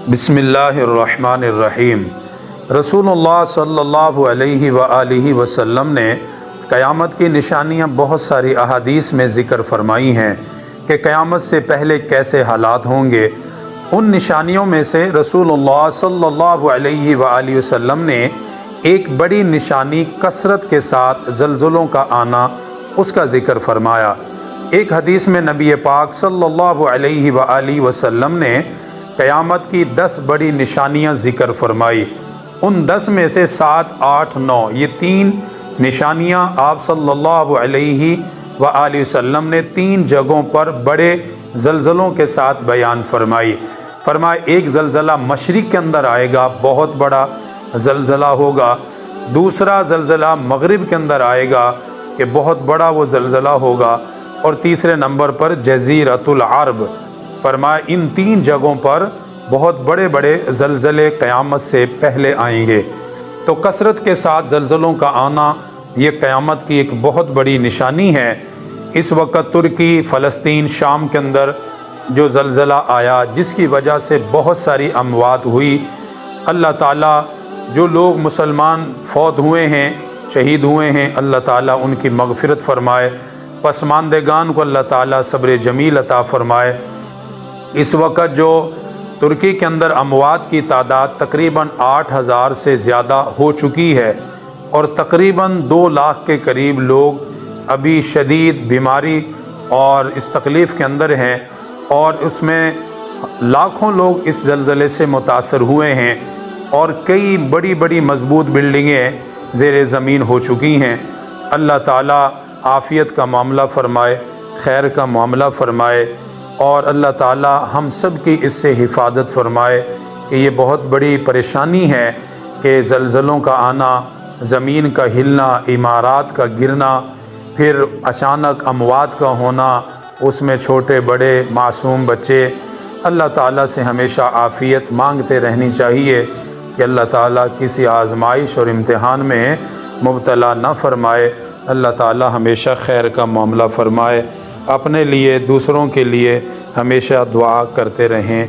बिस्मिल्लाहिर्रहमानिर्रहीम। रसूलुल्लाह सल्लल्लाहु अलैहि वआलिहि वसल्लम ने क़यामत की निशानियाँ बहुत सारी अहादीस में ज़िक्र फरमाई हैं कि क़यामत से पहले कैसे हालात होंगे। उन निशानियों में से रसूलुल्लाह सल्लल्लाहु अलैहि वआलिहि वसल्लम ने एक बड़ी निशानी कसरत के साथ ज़लज़लों का आना, उसका ज़िक्र फरमाया। एक हदीस में नबी पाक सल्लल्लाहु अलैहि वआलिहि वसल्लम ने क़यामत की 10 बड़ी निशानियां ज़िक्र फरमाई। उन 10 में से 7, 8, 9 ये 3 निशानियां आप सल्लल्लाहु अलैहि वआलिहि वसल्लम ने 3 जगहों पर बड़े ज़लज़लों के साथ बयान फरमाई। फरमाया एक ज़लज़ला मशरिक़ के अंदर आएगा, बहुत बड़ा ज़लज़ला होगा। दूसरा ज़लज़ला मग़रिब के अंदर आएगा कि बहुत बड़ा वो ज़लज़ला होगा। और तीसरे नंबर पर जज़ीरतुल अरब। फरमाया इन 3 जगहों पर बहुत बड़े बड़े ज़लज़ले क़यामत से पहले आएंगे। तो कसरत के साथ ज़लज़लों का आना ये क़यामत की एक बहुत बड़ी निशानी है। इस वक्त तुर्की, फ़लस्तीन, शाम के अंदर जो ज़लज़ला आया जिसकी वजह से बहुत सारी अमवात हुई, अल्लाह ताला जो लोग मुसलमान फौत हुए हैं, शहीद हुए हैं, अल्लाह ताला उनकी मग़फ़िरत फ़रमाए। पसमानदगान को अल्लाह ताला सब्र जमील अता फ़रमाए। इस वक्त जो तुर्की के अंदर अमवात की तादाद तकरीबन 8000 से ज़्यादा हो चुकी है और तकरीबन 2 लाख के करीब लोग अभी शदीद बीमारी और इस तकलीफ़ के अंदर हैं और उसमें लाखों लोग इस ज़लज़ले से मुतासर हुए हैं और कई बड़ी बड़ी मज़बूत बिल्डिंगें ज़ेर ज़मीन हो चुकी हैं। अल्लाह ताला आफ़ियत का मामला फ़रमाए, खैर का मामला फ़रमाए और अल्लाह ताला हम सब की इससे हिफाजत फ़रमाए कि ये बहुत बड़ी परेशानी है कि ज़लज़लों का आना, ज़मीन का हिलना, इमारात का गिरना, फिर अचानक अमवात का होना, उसमें छोटे बड़े मासूम बच्चे। अल्लाह ताला से हमेशा आफ़ियत मांगते रहनी चाहिए कि अल्लाह ताला किसी आज़माइश और इम्तिहान में मुब्तला न फ़रमाए। अल्लाह ताला हमेशा खैर का मामला फ़रमाए। अपने लिए, दूसरों के लिए हमेशा दुआ करते रहें।